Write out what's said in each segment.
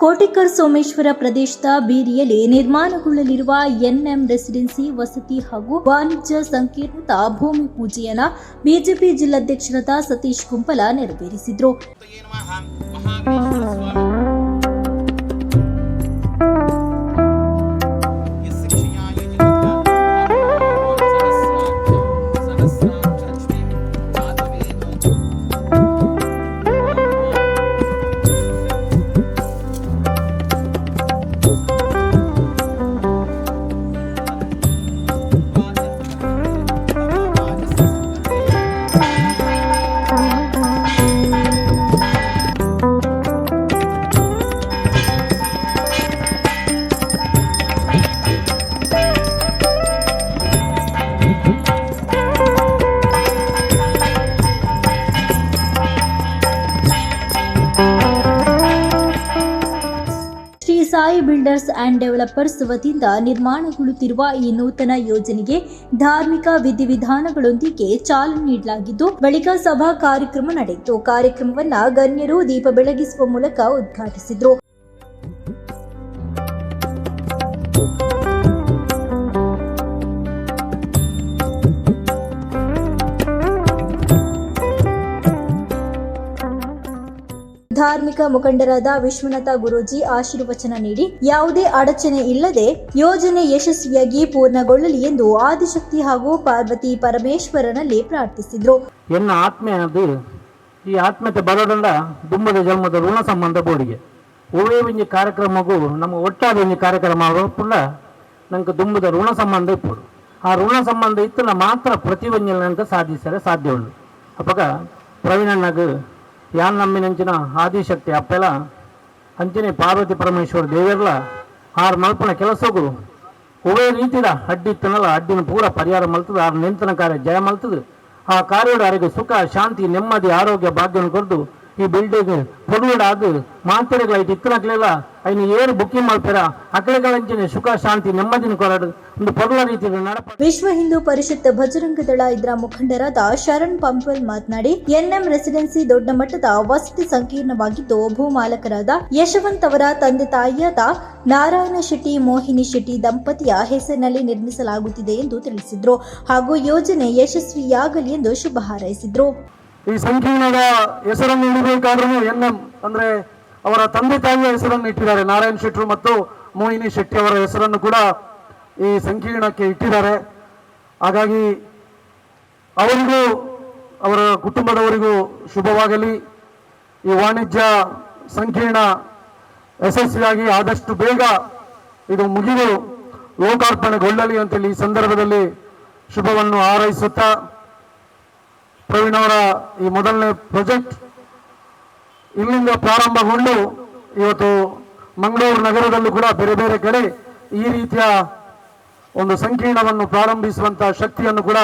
ಕೋಟೆಕರ್ ಸೋಮೇಶ್ವರ ಪ್ರದೇಶದ ಬೀರಿಯಲ್ಲಿ ನಿರ್ಮಾಣಗೊಳ್ಳಲಿರುವ N M residency ವಸತಿ ಹಾಗೂ ವಾಣಿಜ್ಯ ಸಂಕೀರ್ಣದ ಭೂಮಿ ಪೂಜೆಯನ್ನು ಬಿಜೆಪಿ ಜಿಲ್ಲಾಧ್ಯಕ್ಷರಾದ ಸತೀಶ್ ಕುಂಪಲ ನೆರವೇರಿಸಿದರು. ಸಾಯಿ ಬಿಲ್ಡರ್ಸ್ ಅಂಡ್ ಡೆವಲಪರ್ಸ್ ವತಿಯಿಂದ ನಿರ್ಮಾಣಗೊಳ್ಳುತ್ತಿರುವ ಈ ನೂತನ ಯೋಜನೆಗೆ ಧಾರ್ಮಿಕ ವಿಧಿವಿಧಾನಗಳೊಂದಿಗೆ ಚಾಲನೆ ನೀಡಲಾಗಿದ್ದು, ಬಳಿಕ ಸಭಾ ಕಾರ್ಯಕ್ರಮ ನಡೆಯಿತು. ಕಾರ್ಯಕ್ರಮವನ್ನು ಗಣ್ಯರು ದೀಪ ಬೆಳಗಿಸುವ ಮೂಲಕ ಉದ್ಘಾಟಿಸಿದರು. ಧಾರ್ಮಿಕ ಮುಖಂಡರಾದ ವಿಶ್ವನಾಥ ಗುರೂಜಿ ಆಶೀರ್ವಚನ ನೀಡಿ ಯಾವುದೇ ಅಡಚಣೆ ಇಲ್ಲದೆ ಯೋಜನೆ ಯಶಸ್ವಿಯಾಗಿ ಪೂರ್ಣಗೊಳ್ಳಲಿ ಎಂದು ಆದಿಶಕ್ತಿ ಹಾಗೂ ಪಾರ್ವತಿ ಪರಮೇಶ್ವರನಲ್ಲಿ ಪ್ರಾರ್ಥಿಸಿದರು. ಎನ್ನ ಆತ್ಮೀಯದು ಈ ಆತ್ಮೀಯತೆ ಬರೋದಲ್ಲ ದುಂಬದ ಜನ್ಮದ ಋಣ ಸಂಬಂಧ ಬೋಡಿಗೆ ಒಳ್ಳೆ ಒಂದು ಕಾರ್ಯಕ್ರಮಗೂ ನಮ್ಮ ಒಟ್ಟಾದ ಒಂದು ಕಾರ್ಯಕ್ರಮ ಪುಲ್ಲ ನಂಗೆ ದುಂಬದ ಋಣ ಸಂಬಂಧ ಇಪ್ಪಡು. ಆ ಋಣ ಸಂಬಂಧ ಇತ್ತು ಮಾತ್ರ ಪ್ರತಿ ಒಂಜನಂತ ಸಾಧಿಸರೆ ಸಾಧ್ಯ ಉಂಟು. ಅಪ್ಪಗ ಪ್ರವೀಣಣ್ಣಗ ಯಾನ್ ನಮ್ಮಿನಂಚಿನ ಆದಿಶಕ್ತಿ ಅಪ್ಪೆಲ್ಲ ಅಂಚನೆ ಪಾರ್ವತಿ ಪರಮೇಶ್ವರ ದೇವರ್ಲ ಆರು ಮಲ್ಪನ ಕೆಲಸಗೂ ಒಳ್ಳೆ ರೀತಿಯ ಅಡ್ಡಿ ಇತ್ತನಲ್ಲ ಅಡ್ಡಿನ ಪೂರ ಪರಿಹಾರ ಮಲ್ತದ ಆರು ನಿಂತನ ಕಾರ್ಯ ಜಯ ಮಲ್ತದ. ಆ ಕಾರ್ಯದ ಅವರಿಗೆ ಸುಖ ಶಾಂತಿ ನೆಮ್ಮದಿ ಆರೋಗ್ಯ ಭಾಗ್ಯವನ್ನು ಕೊಡ್ದು ಈ ಬಿಲ್ಡಿಂಗ್ ಕೊಡುವಡಾದ ಮಾತೆರೆಗಳಾಯ್ತು ಇತ್ತನಕ್ಲೆಲ್ಲ ಐನು ಏರು ಬುಕ್ಕಿಂಗ್ ಮಾಡ್ತಾರ ಅಕಡೆಗಳಂಚಿನ ಸುಖ ಶಾಂತಿ ನೆಮ್ಮದಿನ ಕೊರಡು ಒಂದು ಪಡುವ ರೀತಿಯ ನಡಪ. ವಿಶ್ವ ಹಿಂದೂ ಪರಿಷತ್ ಭಜರಂಗ ದಳ ಇದರ ಮುಖಂಡರಾದ ಶರಣ್ ಪಂಪಲ್ ಮಾತನಾಡಿ, ಎನ್ಎಂ ರೆಸಿಡೆನ್ಸಿ ದೊಡ್ಡ ಮಟ್ಟದ ವಸತಿ ಸಂಕೀರ್ಣವಾಗಿದ್ದು, ಭೂಮಾಲಕರಾದ ಯಶವಂತ್ ಅವರ ತಂದೆ ತಾಯಿಯಾದ ನಾರಾಯಣ ಶೆಟ್ಟಿ ಮೋಹಿನಿ ಶೆಟ್ಟಿ ದಂಪತಿಯ ಹೆಸರಿನಲ್ಲಿ ನಿರ್ಮಿಸಲಾಗುತ್ತಿದೆ ಎಂದು ತಿಳಿಸಿದರು. ಹಾಗೂ ಯೋಜನೆ ಯಶಸ್ವಿಯಾಗಲಿ ಎಂದು ಶುಭ ಹಾರೈಸಿದರು. ಈ ಸಂಕೀರ್ಣದ ಹೆಸರನ್ನು ಇಡಬೇಕಾದ್ರೂ ಎನ್ಎಂ ಅಂದ್ರೆ ಅವರ ತಂದೆ ತಾಯಿಯ ಹೆಸರನ್ನು ಇಟ್ಟಿದ್ದಾರೆ. ನಾರಾಯಣ್ ಶೆಟ್ಟಿ ಮತ್ತು ಮೋಹಿನಿ ಶೆಟ್ಟಿ ಅವರ ಹೆಸರನ್ನು ಕೂಡ ಈ ಸಂಕೀರ್ಣಕ್ಕೆ ಇಟ್ಟಿದ್ದಾರೆ. ಹಾಗಾಗಿ ಅವರಿಗೂ ಅವರ ಕುಟುಂಬದವರಿಗೂ ಶುಭವಾಗಲಿ. ಈ ವಾಣಿಜ್ಯ ಸಂಕೀರ್ಣ ಯಶಸ್ವಿಯಾಗಿ ಆದಷ್ಟು ಬೇಗ ಇದು ಮುಗಿದು ಲೋಕಾರ್ಪಣೆಗೊಳ್ಳಲಿ ಅಂತೇಳಿ ಈ ಸಂದರ್ಭದಲ್ಲಿ ಶುಭವನ್ನು ಹಾರೈಸುತ್ತಾ, ಪ್ರವೀಣ್ ಅವರ ಈ ಮೊದಲನೇ ಪ್ರಾಜೆಕ್ಟ್ ಇಲ್ಲಿಂದ ಪ್ರಾರಂಭಗೊಂಡು ಇವತ್ತು ಮಂಗಳೂರು ನಗರದಲ್ಲೂ ಕೂಡ ಬೇರೆ ಬೇರೆ ಕಡೆ ಈ ರೀತಿಯ ಒಂದು ಸಂಕೀರ್ಣವನ್ನು ಪ್ರಾರಂಭಿಸುವಂತಹ ಶಕ್ತಿಯನ್ನು ಕೂಡ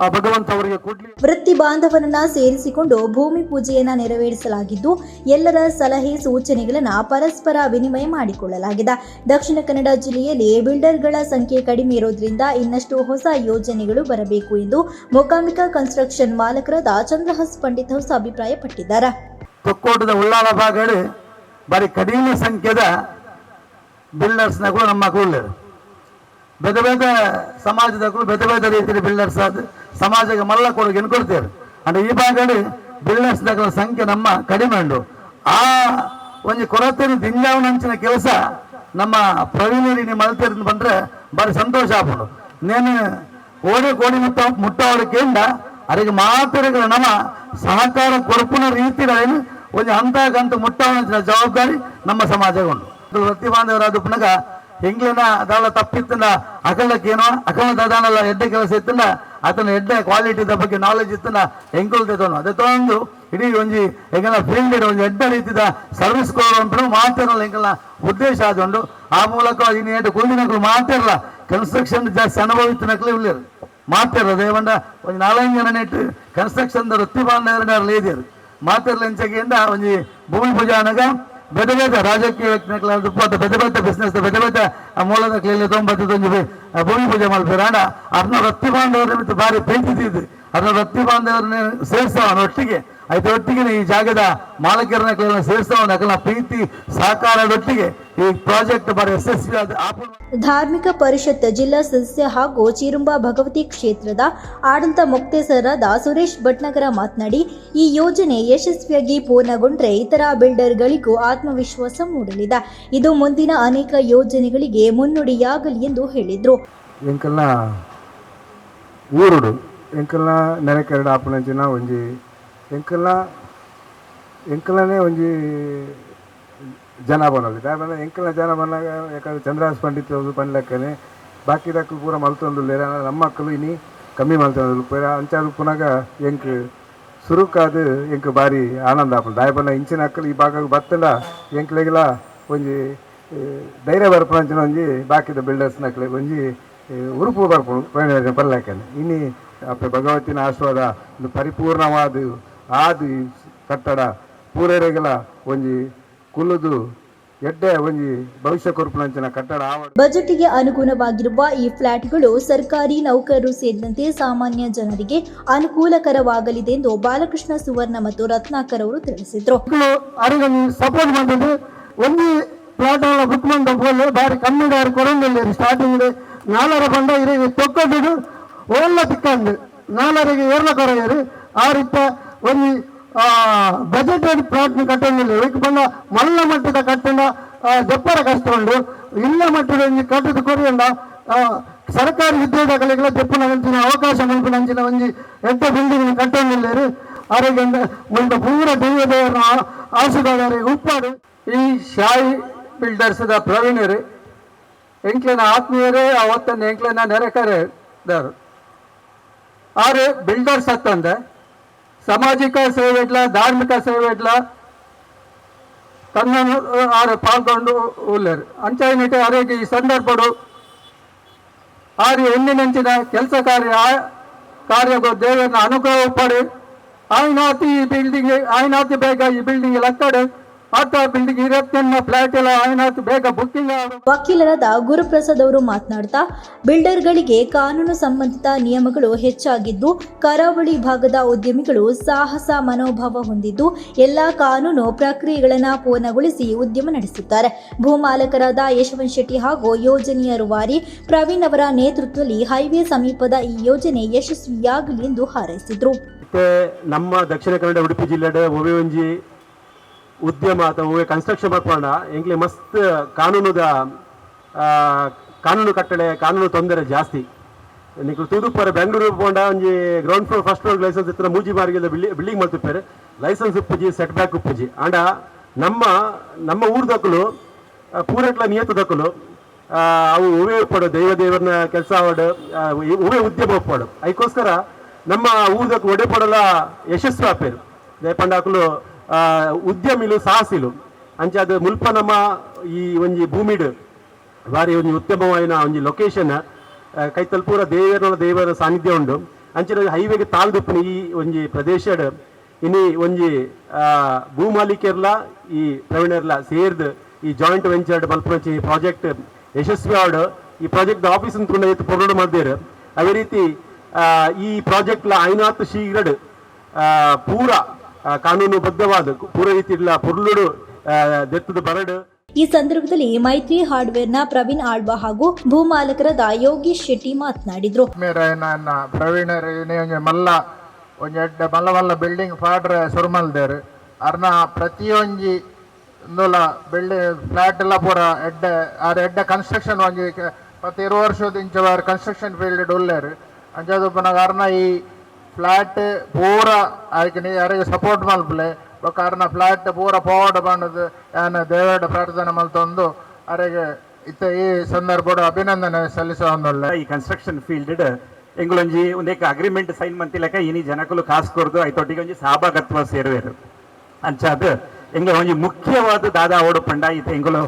ಆ ಭಗವಂತ ಅವರಿಗೆ ಕೊಡ್ಲಿ. ವೃತ್ತಿ ಬಾಂಧವರನ್ನ ಸೇರಿಸಿಕೊಂಡು ಭೂಮಿ ಪೂಜೆಯನ್ನ ನೆರವೇರಿಸಲಾಗಿದ್ದು, ಎಲ್ಲರ ಸಲಹೆ ಸೂಚನೆಗಳನ್ನ ಪರಸ್ಪರ ವಿನಿಮಯ ಮಾಡಿಕೊಳ್ಳಲಾಗಿದೆ. ದಕ್ಷಿಣ ಕನ್ನಡ ಜಿಲ್ಲೆಯಲ್ಲಿ ಬಿಲ್ಡರ್ಗಳ ಸಂಖ್ಯೆ ಕಡಿಮೆ ಇರೋದ್ರಿಂದ ಇನ್ನಷ್ಟು ಹೊಸ ಯೋಜನೆಗಳು ಬರಬೇಕು ಎಂದು ಮೂಕಾಂಬಿಕಾ ಕನ್ಸ್ಟ್ರಕ್ಷನ್ ಮಾಲಕರಾದ ಚಂದ್ರಹಾಸ್ ಪಂಡಿತ್ ಹೊಸ ಅಭಿಪ್ರಾಯಪಟ್ಟಿದ್ದಾರೆ. ತೊಕ್ಕೋಟದ ಉಳ್ಳಾಲ ಭಾಗಗಳು ಬಾರಿ ಕಡಿಮೆ ಸಂಖ್ಯೆದ ಬಿಲ್ಡರ್ಸ್ನಾಗಳು ನಮ್ಮ ಮಕ್ಕಳು ಬೇರೆ ಬೇರೆ ಸಮಾಜದಗಳು ಬೇರೆ ಬೇರೆ ರೀತಿಯ ಬಿಲ್ಡರ್ಸ್ ಅದು ಸಮಾಜಕ್ಕೆ ಮಲ್ಲ ಕೊಡುಗೆ ಕೊಡ್ತೇವೆ. ಅಂದ್ರೆ ಈ ಭಾಗಗಳು ಬಿಲ್ಡರ್ಸ್ಗಳ ಸಂಖ್ಯೆ ನಮ್ಮ ಕಡಿಮೆ ಉಂಟು. ಆ ಒಂದು ಕೊರತೆ ದಿಂಜಾವನಂಚಿನ ಕೆಲಸ ನಮ್ಮ ಪ್ರವೀಣರಿಗೆ ಮಲ್ತಿರ್ ಬಂದ್ರೆ ಬಾರಿ ಸಂತೋಷ ಆಗ್ಬೋದು. ನೇನು ಕೋಡಿ ಮುಟ್ಟವಳಿಕೆಯಿಂದ ಅವರಿಗೆ ಮಾತುಗಳ ನಮ್ಮ ಸಹಕಾರ ಕೊರಪುನ ರೀತಿಗಳೇನು ಒಂದು ಹಂತ ಮುಟ್ಟವನ ಜವಾಬ್ದಾರಿ ನಮ್ಮ ಸಮಾಜಗೊಂಡು ವೃತ್ತಿ ಬಾಂಧವರಾದ ಪುನಗ ಹೆಂಗ್ಲಿನ ಅದೆಲ್ಲ ತಪ್ಪಿತ್ತಂದ ಅಕಲಕ್ಕೇನೋ ಅಕಲ ಅದಾನಲ್ಲ ಎಡ್ಡೆ ಕೆಲಸ ಇತ್ತಂದ ಆತನ ಎಡ್ಡೆ ಕ್ವಾಲಿಟಿದ ಬಗ್ಗೆ ನಾಲೆಜ್ ಇತ್ತಂದ ಹೆಂಗೊಳ್ತೈತವನು ಅದೇ ತೊಗೊಂಡು ಇಡೀ ಒಂಜಿ ಹೆಂಗೆಲ್ಲ ಫೀಲ್ಡ್ ಒಂದು ಎಡ್ಡೆ ರೀತಿದ ಸರ್ವಿಸ್ ಕೊಡುವಂತ ಮಾತಾಡಲ್ಲ ಹೆಂಗೆಲ್ಲ ಉದ್ದೇಶ ಆದೊಂಡು ಆ ಮೂಲಕ ಇನ್ನು ಎಡ್ಡೆ ಕುಳಿನಗಳು ಮಾತಾಡಲ್ಲ ಕನ್ಸ್ಟ್ರಕ್ಷನ್ ಜಾಸ್ತಿ ಅನುಭವಿತ ನಕಲಿ ಉಳ್ಳೇರು ಮಾತಾಡಲ್ಲ ದೇವಂಡ ಒಂದು 4 ಜನ ನೆಟ್ಟು ಕನ್ಸ್ಟ್ರಕ್ಷನ್ ವೃತ್ತಿ ಬಾಂಧವರನ್ನ ಇದ್ದೀರು ಮಾತಾಡಲ್ಲ ಹೆಂಚಗೆಯಿಂದ ಒಂದು ಭೂಮಿ ಪೂಜೆ ಅನಗ ಬೇರೆ ಬೇರೆ ರಾಜಕೀಯ ವ್ಯಕ್ತಿ ಬೇರೆ ಬೇರೆ ಬಿಸ್ನೆಸ್ ಬೇರೆ ಬೇರೆ ಮೂಲದ ಕ್ಲೀನ್ 90 ಭೂಮಿ ಪೂಜೆ ಮಾಡ್ತಾರೆ ಅಣ್ಣ ಅದನ್ನ ವೃತ್ತಿ ಬಾಂಧವರ ಭಾರಿ ಪ್ರೀತಿದ್ದು ಅದನ್ನ ವೃತ್ತಿ ಬಾಂಧವರನ್ನ ಸೇರಿಸೋಣ ಒಟ್ಟಿಗೆ ಅದರೊಟ್ಟಿಗೆ ಈ ಜಾಗದ ಮಾಲಕರನ್ನ ಸೇರಿಸೋಣ ಪ್ರೀತಿ ಸಹಕಾರದೊಟ್ಟಿಗೆ ಈ ಪ್ರಾಜೆಕ್ಟ್ ಬಾರಿ ಯಶಸ್ವಿ ಧಾರ್ಮಿಕ ಪರಿಷತ್ ಜಿಲ್ಲಾ ಸದಸ್ಯ ಹಾಗೂ ಚಿರುಂಬ ಭಗವತಿ ಕ್ಷೇತ್ರದ ಆಡಳಿತ ಮುಕ್ತೇಸರಾದ ಸುರೇಶ್ ಭಟ್ನಗರ ಮಾತನಾಡಿ, ಈ ಯೋಜನೆ ಯಶಸ್ವಿಯಾಗಿ ಪೂರ್ಣಗೊಂಡ್ರೆ ಇತರ ಬಿಲ್ಡರ್ಗಳಿಗೂ ಆತ್ಮವಿಶ್ವಾಸ ಮೂಡಲಿದೆ. ಇದು ಮುಂದಿನ ಅನೇಕ ಯೋಜನೆಗಳಿಗೆ ಮುನ್ನುಡಿಯಾಗಲಿ ಎಂದು ಹೇಳಿದರು. ಎಂಕಲ್ನ ಊರುಡು ಎಂಕಲ್ನ ನೆರೆಕೆರಡು ಆಪಣಂಚಿನ ಒಂಜಿ ಎಂಕಲ್ನೇ ಒಂಜಿ ಜನ ಬನ್ನೋದು ದಾಯಬಂದ ಎಂಕಲ್ನ ಜನ ಬಂದಾಗ ಯಾಕಂದ್ರೆ ಚಂದ್ರಹಾಸ್ ಪಂಡಿತ್ ಪಂಡ್ಲಕ್ಕನೆ ಬಾಕಿದಕ್ಕೂ ಪೂರ ಮಲ್ತೊಂದುಲ್ಲೇರ ನಮ್ಮ ಮಕ್ಕಳು ಇನ್ನಿ ಕಮ್ಮಿ ಮಲ್ತೊಂದು ಪೂರ ಅಂಚಾದು ಪುನಗ ಎಂಕ್ ಸುರುಕಾದು ಎಂಕ್ ಬಾರಿ ಆನಂದ ಆಪುಂಡು ದಾಯಬಂದ ಇಂಚಿನ ಅಕ್ಕಲು ಈ ಭಾಗ ಬತ್ತಂಡ ಎಂಕ್ಲೆಗೆಲ್ಲ ಒಂಜಿ ಧೈರ್ಯ ಬರ್ಪಂಚಿನ ಒಂಜಿ ಬಾಕಿದ ಬಿಲ್ಡರ್ಸ್ ನಕ್ಲೆ ಒಂಜಿ ಉರುಪು ಬರ್ಪುಂಡು ಪಲ್ಲಾಕನೆ ಇನ್ನಿ ಅಪ್ಪ ಭಗವತಿನ ಆಶೀರ್ವಾದ ಪರಿಪೂರ್ಣವಾದ ಆದು ಕಟ್ಟಡ ಪೂರೈರೆಗಲ ಒಂಜಿ ಕುಲ್ಲುದು ಎಡ್ಡೆ ಒಂಜಿ ಭವಿಷ್ಯ ಕೊರ್ಪುನಂಚಿನ ಕಟ್ಟಡ ಬಜೆಟ್ಗೆ ಅನುಗುಣವಾಗಿರುವ ಈ ಫ್ಲಾಟ್ಗಳು ಸರ್ಕಾರಿ ನೌಕರರು ಸೇರಿದಂತೆ ಸಾಮಾನ್ಯ ಜನರಿಗೆ ಅನುಕೂಲಕರವಾಗಲಿದೆ ಎಂದು ಬಾಲಕೃಷ್ಣ ಸುವರ್ಣ ಮತ್ತು ರತ್ನಾಕರ್ ಅವರು ತಿಳಿಸಿದರು. ಸಪೋರ್ಟ್ ಮಾಡಿದ್ದು ಒಂದು ಫ್ಲಾಟ್ ಎಲ್ಲ ಬುಕ್ ಮಾಡಿ ಬಾರಿ ಕಮ್ಮಿ ಕೊಡಂಗಿಲ್ಲ ಸ್ಟಾರ್ಟಿಂಗ್ 4 ಬಂಡ ಇರಿಗೆ ತೊಕ್ಕೊಟ್ಟು ಒಳ್ಳ ತಿಕ್ಕಂಡು 4ರಿಗೆ ಏರ್ಲ ಕೊರೆಯರು ಆ ರೀತಿ ಒಂದು ಬಜೆಟೆಡ್ ಪ್ಲಾಟ್ ಕಟ್ಟಂಗಿಲ್ಲ ಇದಕ್ಕೆ ಬಂದ ಮಲ್ಲ ಮಟ್ಟದ ಕಟ್ಟಡ ದಪ್ಪರ ಕಷ್ಟ ಉಂಟು ಇಲ್ಲ ಮಟ್ಟದ ಕಟ್ಟದ ಕೊರಿಯಂಡ ಸರ್ಕಾರಿ ಉದ್ಯೋಗಗಳಿಗೆಲ್ಲ ದೆಪ್ಪನ ಹಂಚಿನ ಅವಕಾಶ ಮಲ್ಪಿನ ಒಂಜಿ ಎಡ್ಡ ಬಿಲ್ಡಿಂಗ್ ಕಟ್ಟಂಗಿಲ್ಲ ಆರೋಗ್ಯ ಒಂದು ಪೂರ ದೇವರ ಆಶೀರ್ವಾದ ಉಪ್ಪಾಡು ಈ ಶಾಯಿ ಬಿಲ್ಡರ್ಸ್ ಪ್ರವೀಣರು ಎಂಕ್ಲೆನ ಆತ್ಮೀಯರೇ ಅವತ್ತನ್ನು ಎಂಕ್ಲೆನ ನೆರೆಕರೆದವರು ಆರು ಬಿಲ್ಡರ್ಸ್ ಹತ್ತಂದೆ ಸಾಮಾಜಿಕ ಸೇವೆ ಇಡ್ಲ ಧಾರ್ಮಿಕ ಸೇವೆ ಇಡ್ಲ ತನ್ನನ್ನು ಆರು ಪಾಲ್ಗೊಂಡು ಉಳ್ಳರು ಅಂಚಾಯಿನಿಟ್ಟು ಅವರಿಗೆ ಈ ಸಂದರ್ಭಡು ಆರು ಹೆಣ್ಣಿನಂಚಿನ ಕೆಲಸ ಕಾರ್ಯಗಳು ದೇವರನ್ನ ಅನುಗ್ರಹ ಪಡೆ ಆಯ್ನಾತಿ ಈ ಬಿಲ್ಡಿಂಗ್ ಆಯ್ನಾತಿ ಬೇಗ ಈ ಬಿಲ್ಡಿಂಗ್ ಲಕ್ಕಡೆ ಬಿಲ್ಡಿಂಗ್ 20 ಫ್ಲಾಟ್ ಎಲ್ಲ ಆಯ್ನಾತಿ ಬೇಗ ಬುಕ್ಕಿಂಗ್. ವಕೀಲರಾದ ಗುರುಪ್ರಸಾದ್ ಅವರು ಮಾತನಾಡ್ತಾ, ಬಿಲ್ಡರ್ಗಳಿಗೆ ಕಾನೂನು ಸಂಬಂಧಿತ ನಿಯಮಗಳು ಹೆಚ್ಚಾಗಿದ್ದು ಕರಾವಳಿ ಭಾಗದ ಉದ್ಯಮಿಗಳು ಸಾಹಸ ಮನೋಭಾವ ಹೊಂದಿದ್ದು ಎಲ್ಲಾ ಕಾನೂನು ಪ್ರಕ್ರಿಯೆಗಳನ್ನು ಪೂರ್ಣಗೊಳಿಸಿ ಉದ್ಯಮ ನಡೆಸುತ್ತಾರೆ. ಭೂಮಾಲಕರಾದ ಯಶವಂತ್ ಶೆಟ್ಟಿ ಹಾಗೂ ಯೋಜನೆಯ ರೂವಾರಿ ಪ್ರವೀಣ್ ಅವರ ನೇತೃತ್ವದಲ್ಲಿ ಹೈವೇ ಸಮೀಪದ ಈ ಯೋಜನೆ ಯಶಸ್ವಿಯಾಗಲಿ ಎಂದು ಹಾರೈಸಿದರು. ನಮ್ಮ ದಕ್ಷಿಣ ಕನ್ನಡ ಉಡುಪಿ ಜಿಲ್ಲೆಯ ಒಂಜಿ ಉದ್ಯಮ ಅಥವಾ ಕನ್ಸ್ಟ್ರಕ್ಷನ್ ಮಾಡ್ಕೊಂಡ ಎಂಕ್ಲೆ ಮಸ್ತ್ ಕಾನೂನು ಕಟ್ಟಳೆ ಕಾನೂನು ತೊಂದರೆ ಜಾಸ್ತಿ ನೀವು ತೂದುಪ್ಪರ ಬೆಂಗಳೂರು ಪೋಂಡ ಒಂಜಿ ground floor first floor licence ಇತ್ತು ಮೂಜಿ ಮಾರ್ಗೆಲ್ಲ ಬಿಲ್ಡಿಂಗ್ ಮಾಡ್ತಿರ್ತಾರೆ ಲೈಸೆನ್ಸ್ ಉಪ್ಪುಜಿ ಸೆಟ್ ಬ್ಯಾಕ್ ಉಪ್ಪುಜಿ ಆಂಡ ನಮ್ಮ ಊರ್ ದಕ್ಕಲು ಪೂರಟ್ಲ ನಿಯತ ದಕ್ಕಲು ಅವು ಉವೆ ಉಪ್ಪಡು ದೇವರನ್ನ ಕೆಲಸ ಆವಡು ಉವೆ ಉದ್ಯಮ ಉಪ್ಪಡು ಅದಕ್ಕೋಸ್ಕರ ನಮ್ಮ ಊರ್ದಕ್ಕೆ ಒಡೆಪಡಲ ಯಶಸ್ವಿ ಆಪೇರು ಪಂಡಾಕಲು ಉದ್ಯಮಿಲು ಸಾಹಸಿಲು ಅಂಚೆ ಅದು ಮುಲ್ಪ ನಮ್ಮ ಈ ಒಂಜಿ ಭೂಮಿಡ್ ಬಾರಿ ಒಂಜಿ ಉತ್ತಮವಾಯಿನ ಒಂಜಿ ಲೊಕೇಶನ್ ಕೈತಲ್ ಪೂರ ದೇವರ ಸಾನ್ನಿಧ್ಯ ಉಂಡು ಅಂಚೆ ಹೈವೇಗೆ ತಾಳ್ದುಪ್ಪನ ಈ ಒಂಜಿ ಪ್ರದೇಶಡ್ ಇನಿ ಒಂಜಿ ಭೂಮಾಲಿಕೆರ್ಲ ಈ ಪ್ರವೀಣರ್ಲ ಸೇರ್ದು ಈ ಜಾಯಿಂಟ್ ವೆಂಚರ್ಡ್ ಮಲ್ಪುನಂಚಿ ಪ್ರಾಜೆಕ್ಟ್ ಯಶಸ್ವಿ ಆಡು ಈ ಪ್ರಾಜೆಕ್ಟ್ ಆಫೀಸ್ ಅಂತ ಪೊರಡು ಮಾಡ್ದೇರು ಅದೇ ರೀತಿ ಈ ಪ್ರಾಜೆಕ್ಟ್ಲ ಐನಾತ್ ಶೀಘ್ರಡ್ ಪೂರ ಕಾನೂನುಬದ್ಧವಾದ ಪೂರ ರೀತಿ ಪುರ್ಲುಡು ದೆತ್ತದ ಬರಡು. ಈ ಸಂದರ್ಭದಲ್ಲಿ ಮೈತ್ರಿ ಹಾರ್ಡ್ವೇರ್ನ ಪ್ರವೀಣ್ ಆಳ್ವ ಹಾಗೂ ಭೂಮಾಲಕರಾದ ಯೋಗೀಶ್ ಶೆಟ್ಟಿ ಮಾತನಾಡಿದರು. ಪ್ರವೀಣ್ ಮಲ್ಲ ಬಿಲ್ಡಿಂಗ್ ಫಾಡ್ರೆ ಸುರ್ಮಲ್ದೇರು ಅರ್ನ ಪ್ರತಿಯೊಂಜಿ ಬಿಲ್ಡಿಂಗ್ ಫ್ಲಾಟ್ ಎಲ್ಲ ಪೂರ ಎಡ್ಡ ಕನ್ಸ್ಟ್ರಕ್ಷನ್ ಒಂಜಿ 20 ವರ್ಷದ ಇಂಚವಾರ ಕನ್ಸ್ಟ್ರಕ್ಷನ್ ಫೀಲ್ಡ್ ಉಳ್ಳೇರು ಅಂಚದು ಪುನಃ ಅರ್ನ ಈ ಫ್ಲಾಟ್ ಪೂರ ಆಯ್ಕೆ ಯಾರಿಗೆ ಸಪೋರ್ಟ್ ಮಲ್ಪಲೆ ಕಾರಣ ಫ್ಲಾಟ್ ಪೂರ ಫಾರ್ವರ್ಡ್ ಬಂದದ್ದು ಏನು ದೇವರ ಪ್ರಾರ್ಥನೆ ಮಲ್ತೊಂದು ಅವರಿಗೆ ಈ ಸಂದರ್ಭ ಅಭಿನಂದನೆ ಸಲ್ಲಿಸೋಲ್ಲ. ಈ ಕನ್ಸ್ಟ್ರಕ್ಷನ್ ಫೀಲ್ಡ್ ಎಂಗಳೊಂಜಿ ಒಂದೇಕ ಅಗ್ರಿಮೆಂಟ್ ಸೈನ್ ಮಂತಿಲಕ ಇನಿ ಜನಕಲು ಕಾಸು ಕೊರ್ದು ಐತೊಟ್ಟಿಗೆ ಒಂಜಿ ಸಹಭಾಗತ್ವ ಸೇರುವೆರು ಅಂಚಾದ ಎಂಗ ಒಂಜಿ ಮುಖ್ಯವಾದ ದಾದ ಅವಡು ಪಂಡ ಈತ ಎಂಗಳು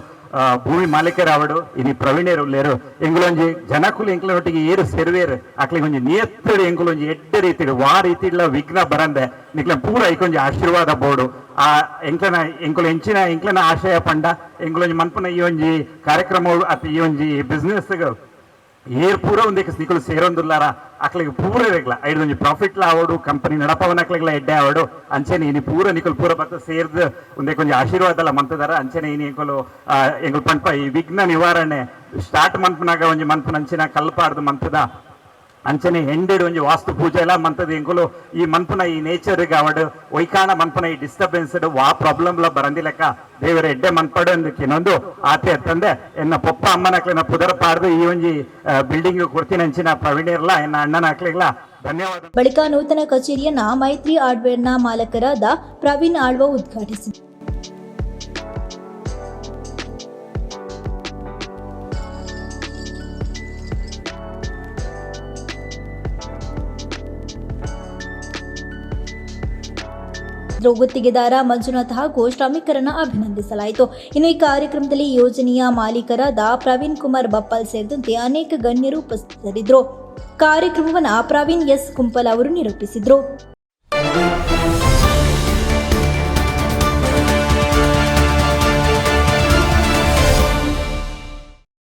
ಭೂಮಿ ಮಾಲೀಕರು ಅವಡು ಇನಿ ಪ್ರವೀಣರು ಉಳ್ಳೇರು ಎಂಗಳೊಂಜಿ ಜನಕುಲು ಎಂಕ್ಲೊಟ್ಟಿಗೆ ಏರು ಸೇರುವೇರು ಅಕ್ಲಿಗೆ ಒಂಜಿ ನಿಯತ್ತಡು ಎಂಗಳೊಂಜಿ ಎಡ್ಡ ರೀತಿ ವಾ ರೀತಿಡ್ಲ ವಿಘ್ನ ಬರಂದೆ ನಿಕ್ಲ ಪೂರ ಐಕೊಂಜಿ ಆಶೀರ್ವಾದ ಬೋಡು ಆ ಎಂಕಲು ಎಂಚಿನ ಎಂಕ್ಲನ ಆಶಯ ಪಂಡ ಎಂಗಳೊಂಜಿ ಮನ್ಪುನ ಈ ಒಂಜಿ ಕಾರ್ಯಕ್ರಮ ಅತ್ತ ಈ ಒಂಜಿ ಬಿಸ್ನೆಸ್ ಏರ್ ಪೂರ ಒಂದೇ ನಿಕಲು ಸೇರೊಂದುಲ್ಲಾರ ಅಕ್ಲಿಗೆ ಪೂರ ಇರಲ್ಲ ಐದು ಪ್ರಾಫಿಟ್ ಲ ಆವಡು ಕಂಪನಿ ನಡಪವನ ಅಕ್ಲಿಗೆಲ್ಲ ಎಡ್ಡೆ ಆವಡು ಅಂಚೆನೆ ಇನಿ ಪೂರ ನಿಕಲ್ ಪೂರ ಬತ್ತ ಸೇರ್ದು ಒಂದೇ ಕೊಂಚ ಆಶೀರ್ವಾದ ಎಲ್ಲ ಮಂತದಾರ ಅಂಚೆನೆ ಇನಿ ಎಂಕಲು ಪಂಪ ಈ ವಿಘ್ನ ನಿವಾರಣೆ ಸ್ಟಾರ್ಟ್ ಮಂತ್ನಾಗ ಒಂಜಿ ಮಂತ್ನ ಅಂಚಿನ ಕಲ್ಪಾರ್ದು ಮಂತದ ಅಂಚನೆ ಹೆಂಡೆಡು ಒಂಜಿ ವಾಸ್ತು ಪೂಜೆ ಎಲ್ಲ ಮಂತದ ಎಂಕುಲು ಈ ಮಂತ್ನ ಈ ನೇಚರ್ಗೆ ಅವಡು ಒಯ್ಕಾಣ ಮಂತ್ನ ಈ ಡಿಸ್ಟರ್ಬೆನ್ಸ್ ವಾ ಪ್ರಾಬ್ಲಮ್ ಲ ಬರಂದಿಲೆಕ್ಕ ದೇವರ ಎಡ್ಡೆ ಮನ್ಪಡು ಅಂದಕ್ಕಿನೊಂದು ಆತೆ ಅಂತಂದೆ ಎನ್ನ ಪೊಪ್ಪ ಅಮ್ಮನಕ್ಲೆನ ಪುದರ ಪಾಡ್ದು ಈ ಒಂಜಿ ಬಿಲ್ಡಿಂಗ್ ಕೊಡ್ತೀನಿ ಅಂಚಿನ ಪ್ರವೀಣ್ಯರ್ಲ ಎನ್ನ ಅಣ್ಣನ ಹಾಕ್ಲಿಗ್ಲ ಧನ್ಯವಾದ. ಬಳಿಕ ನೂತನ ಕಚೇರಿಯನ್ನ ಮೈತ್ರಿ ಹಾರ್ಡ್ವೇರ್ನ ಮಾಲಕರಾದ ಪ್ರವೀಣ್ ಆಳ್ವ ಉದ್ಘಾಟಿಸಿದರು. ಗುತ್ತಿಗೆದಾರ ಮಂಜುನಾಥ್ ಹಾಗೂ ಶ್ರಮಿಕರನ್ನು ಅಭಿನಂದಿಸಲಾಯಿತು. ಇನ್ನು ಈ ಕಾರ್ಯಕ್ರಮದಲ್ಲಿ ಯೋಜನೆಯ ಮಾಲೀಕರಾದ ಪ್ರವೀಣ್ ಕುಮಾರ್ ಬಪ್ಪಲ್ ಸೇರಿದಂತೆ ಅನೇಕ ಗಣ್ಯರು ಉಪಸ್ಥಿತರಿದ್ದರು. ಕಾರ್ಯಕ್ರಮವನ್ನು ಪ್ರವೀಣ್ ಎಸ್ ಕುಂಪಲ್ ಅವರು ನಿರೂಪಿಸಿದರು.